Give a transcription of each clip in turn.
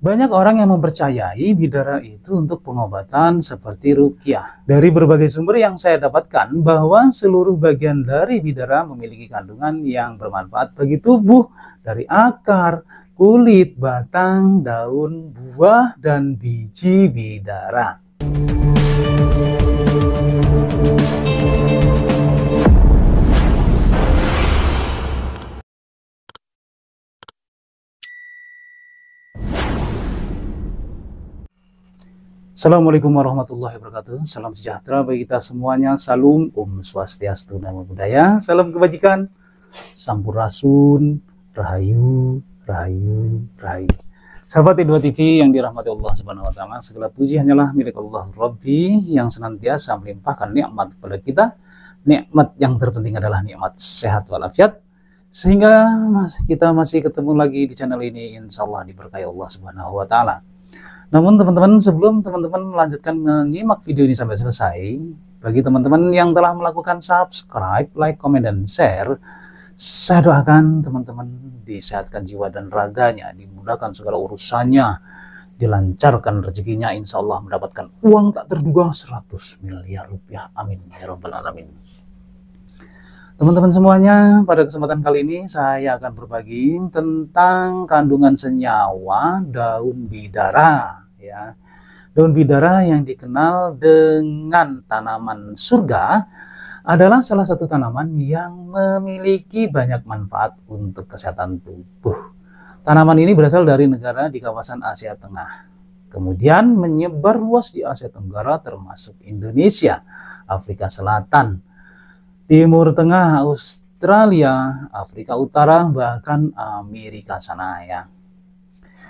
Banyak orang yang mempercayai bidara itu untuk pengobatan seperti ruqyah. Dari berbagai sumber yang saya dapatkan bahwa seluruh bagian dari bidara memiliki kandungan yang bermanfaat bagi tubuh, dari akar, kulit, batang, daun, buah, dan biji bidara. Assalamualaikum warahmatullahi wabarakatuh. Salam sejahtera bagi kita semuanya. Salam Swastiastu, Namo Buddhaya. Salam kebajikan, Sampurasun, Rahayu, Rahayu, Rahayu. Sahabat I2 TV yang dirahmati Allah Subhanahu wa Ta'ala, segala puji hanyalah milik Allah Rabbi yang senantiasa melimpahkan nikmat kepada kita. Nikmat yang terpenting adalah nikmat sehat walafiat, sehingga kita masih ketemu lagi di channel ini. Insya Allah diberkahi Allah Subhanahu wa Ta'ala. Namun teman-teman, sebelum teman-teman melanjutkan menyimak video ini sampai selesai, bagi teman-teman yang telah melakukan subscribe, like, komen, dan share, saya doakan teman-teman disehatkan jiwa dan raganya, dimudahkan segala urusannya, dilancarkan rezekinya, insya Allah mendapatkan uang tak terduga 100 miliar rupiah. Amin ya rabbal alamin. Teman-teman semuanya, pada kesempatan kali ini saya akan berbagi tentang kandungan senyawa daun bidara, ya. Daun bidara yang dikenal dengan tanaman surga adalah salah satu tanaman yang memiliki banyak manfaat untuk kesehatan tubuh. Tanaman ini berasal dari negara di kawasan Asia Tengah, kemudian menyebar luas di Asia Tenggara termasuk Indonesia, Afrika Selatan, Timur Tengah, Australia, Afrika Utara, bahkan Amerika sana, ya.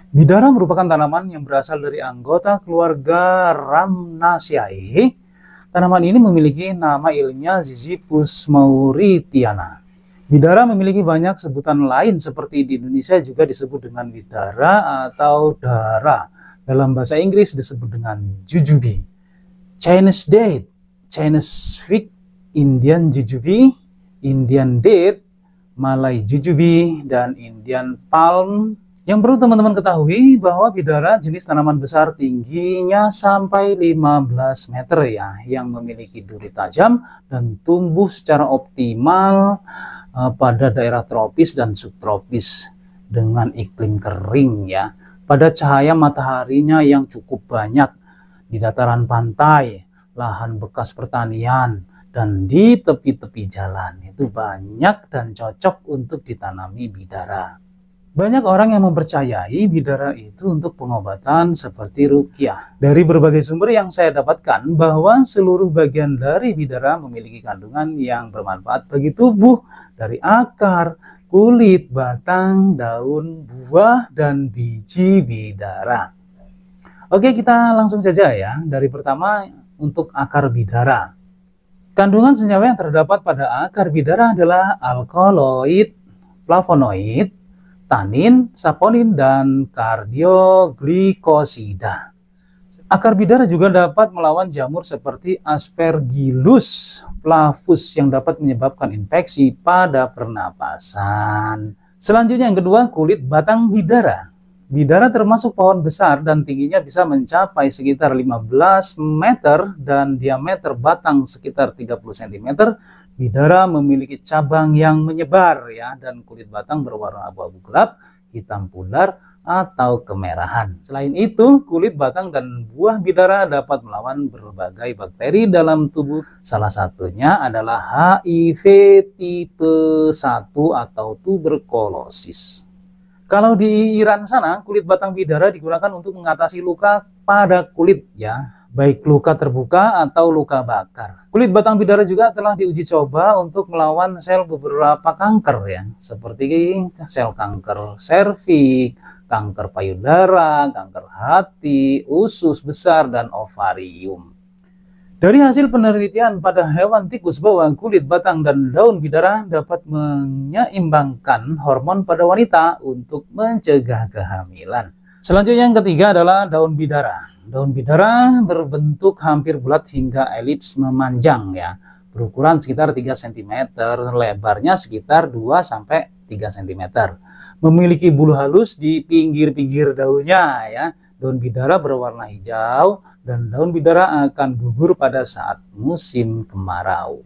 Bidara merupakan tanaman yang berasal dari anggota keluarga Rhamnaceae. Tanaman ini memiliki nama ilmiah Ziziphus mauritiana. Bidara memiliki banyak sebutan lain, seperti di Indonesia juga disebut dengan bidara atau dara. Dalam bahasa Inggris disebut dengan jujube, Chinese date, Chinese fig, Indian jujube, Indian date, Malay jujube, dan Indian palm. Yang perlu teman-teman ketahui bahwa bidara jenis tanaman besar, tingginya sampai 15 meter, ya, yang memiliki duri tajam dan tumbuh secara optimal pada daerah tropis dan subtropis dengan iklim kering, ya. Pada cahaya mataharinya yang cukup banyak, di dataran pantai, lahan bekas pertanian, dan di tepi-tepi jalan itu banyak dan cocok untuk ditanami bidara. Banyak orang yang mempercayai bidara itu untuk pengobatan seperti ruqyah. Dari berbagai sumber yang saya dapatkan bahwa seluruh bagian dari bidara memiliki kandungan yang bermanfaat bagi tubuh, dari akar, kulit, batang, daun, buah, dan biji bidara. Oke, kita langsung saja, ya. Dari pertama, untuk akar bidara. Kandungan senyawa yang terdapat pada akar bidara adalah alkaloid, flavonoid, tanin, saponin, dan kardioglikosida. Akar bidara juga dapat melawan jamur seperti Aspergillus flavus yang dapat menyebabkan infeksi pada pernapasan. Selanjutnya yang kedua, kulit batang bidara. Bidara termasuk pohon besar dan tingginya bisa mencapai sekitar 15 meter dan diameter batang sekitar 30 cm. Bidara memiliki cabang yang menyebar, ya, dan kulit batang berwarna abu-abu gelap, hitam pudar, atau kemerahan. Selain itu, kulit batang dan buah bidara dapat melawan berbagai bakteri dalam tubuh. Salah satunya adalah HIV tipe 1 atau tuberkulosis. Kalau di Iran sana, kulit batang bidara digunakan untuk mengatasi luka pada kulit, ya, baik luka terbuka atau luka bakar. Kulit batang bidara juga telah diuji coba untuk melawan sel beberapa kanker, ya, seperti sel kanker serviks, kanker payudara, kanker hati, usus besar, dan ovarium. Dari hasil penelitian pada hewan tikus bahwa kulit batang dan daun bidara dapat menyeimbangkan hormon pada wanita untuk mencegah kehamilan. Selanjutnya yang ketiga adalah daun bidara. Daun bidara berbentuk hampir bulat hingga elips memanjang, ya, berukuran sekitar 3 cm, lebarnya sekitar 2-3 cm. memiliki bulu halus di pinggir-pinggir daunnya ya. Daun bidara berwarna hijau dan daun bidara akan gugur pada saat musim kemarau.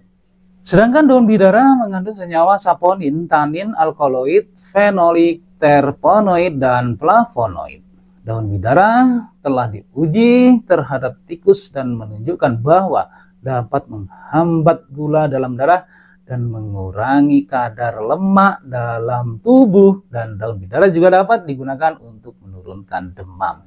Sedangkan daun bidara mengandung senyawa saponin, tanin, alkaloid, fenolik, terpenoid, dan flavonoid. Daun bidara telah diuji terhadap tikus dan menunjukkan bahwa dapat menghambat gula dalam darah dan mengurangi kadar lemak dalam tubuh, dan daun bidara juga dapat digunakan untuk menurunkan demam.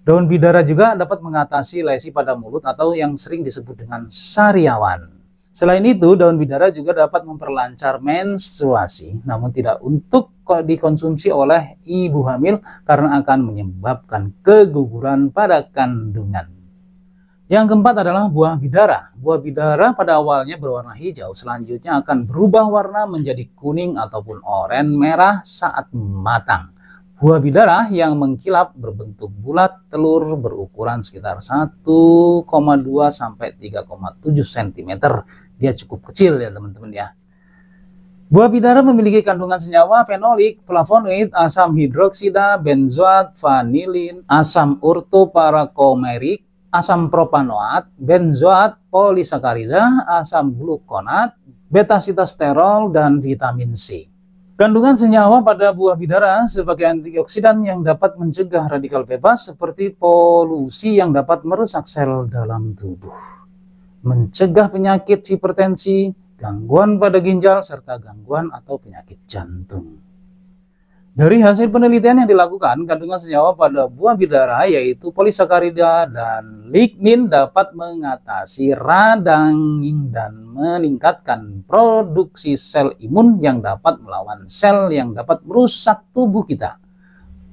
Daun bidara juga dapat mengatasi lesi pada mulut atau yang sering disebut dengan sariawan. Selain itu, daun bidara juga dapat memperlancar menstruasi, namun tidak untuk dikonsumsi oleh ibu hamil karena akan menyebabkan keguguran pada kandungan. Yang keempat adalah buah bidara. Buah bidara pada awalnya berwarna hijau, selanjutnya akan berubah warna menjadi kuning ataupun oranye merah saat matang. Buah bidara yang mengkilap berbentuk bulat telur berukuran sekitar 1,2 sampai 3,7 cm. Dia cukup kecil ya teman-teman ya. Buah bidara memiliki kandungan senyawa fenolik, flavonoid, asam hidroksida, benzoat, vanilin, asam urtoparakomerik, asam propanoat, benzoat, polisakarida, asam glukonat, beta-sitosterol, dan vitamin C. Kandungan senyawa pada buah bidara sebagai antioksidan yang dapat mencegah radikal bebas seperti polusi yang dapat merusak sel dalam tubuh, mencegah penyakit hipertensi, gangguan pada ginjal, serta gangguan atau penyakit jantung. Dari hasil penelitian yang dilakukan, kandungan senyawa pada buah bidara yaitu polisakarida dan lignin dapat mengatasi radang dan meningkatkan produksi sel imun yang dapat melawan sel yang dapat merusak tubuh kita.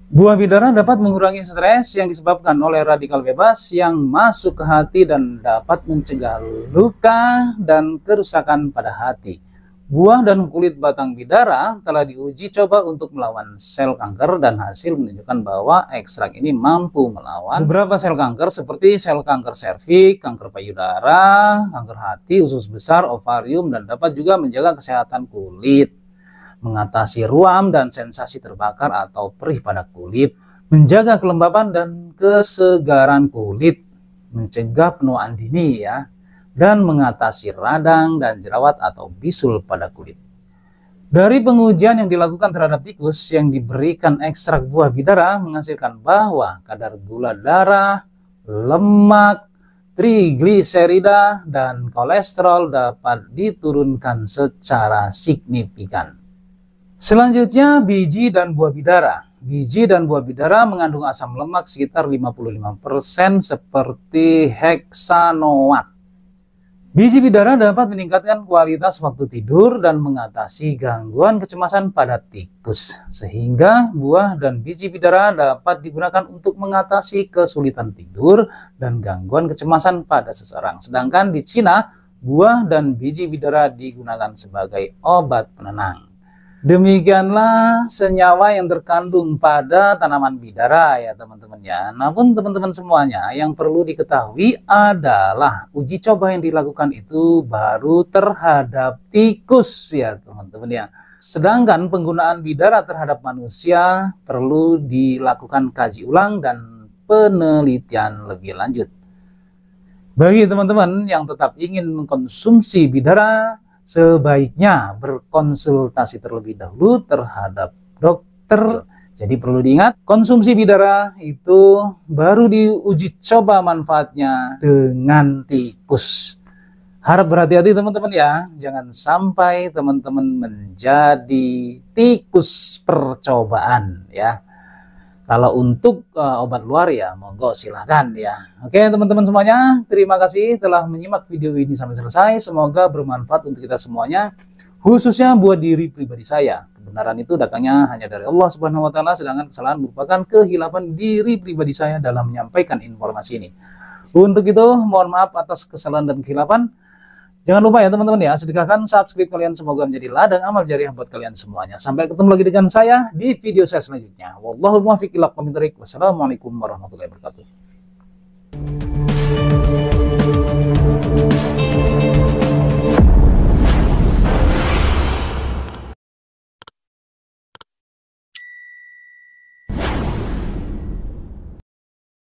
Buah bidara dapat mengurangi stres yang disebabkan oleh radikal bebas yang masuk ke hati dan dapat mencegah luka dan kerusakan pada hati. Buah dan kulit batang bidara telah diuji coba untuk melawan sel kanker dan hasil menunjukkan bahwa ekstrak ini mampu melawan beberapa sel kanker seperti sel kanker serviks, kanker payudara, kanker hati, usus besar, ovarium, dan dapat juga menjaga kesehatan kulit, mengatasi ruam dan sensasi terbakar atau perih pada kulit, menjaga kelembapan dan kesegaran kulit, mencegah penuaan dini ya, dan mengatasi radang dan jerawat atau bisul pada kulit. Dari pengujian yang dilakukan terhadap tikus yang diberikan ekstrak buah bidara menghasilkan bahwa kadar gula darah, lemak, trigliserida, dan kolesterol dapat diturunkan secara signifikan. Selanjutnya, biji dan buah bidara. Biji dan buah bidara mengandung asam lemak sekitar 55% seperti heksanoat. Biji bidara dapat meningkatkan kualitas waktu tidur dan mengatasi gangguan kecemasan pada tikus. Sehingga buah dan biji bidara dapat digunakan untuk mengatasi kesulitan tidur dan gangguan kecemasan pada seseorang. Sedangkan di Cina, buah dan biji bidara digunakan sebagai obat penenang. Demikianlah senyawa yang terkandung pada tanaman bidara ya teman-teman ya. Namun teman-teman semuanya, yang perlu diketahui adalah uji coba yang dilakukan itu baru terhadap tikus ya teman-teman ya. Sedangkan penggunaan bidara terhadap manusia perlu dilakukan kaji ulang dan penelitian lebih lanjut. Bagi teman-teman yang tetap ingin mengkonsumsi bidara, sebaiknya berkonsultasi terlebih dahulu terhadap dokter. Jadi perlu diingat, konsumsi bidara itu baru diuji coba manfaatnya dengan tikus. Harap berhati-hati teman-teman ya, jangan sampai teman-teman menjadi tikus percobaan ya. Kalau untuk obat luar ya monggo silahkan ya. Oke teman-teman semuanya, terima kasih telah menyimak video ini sampai selesai. Semoga bermanfaat untuk kita semuanya, khususnya buat diri pribadi saya. Kebenaran itu datangnya hanya dari Allah Subhanahu wa Ta'ala, sedangkan kesalahan merupakan kehilapan diri pribadi saya dalam menyampaikan informasi ini. Untuk itu mohon maaf atas kesalahan dan kehilapan. Jangan lupa ya teman-teman ya, sedekahkan subscribe kalian, semoga menjadi ladang amal jariah buat kalian semuanya. Sampai ketemu lagi dengan saya di video saya selanjutnya. Wallahul muwaffiq ila aqwamit thoriq. Wassalamualaikum warahmatullahi wabarakatuh.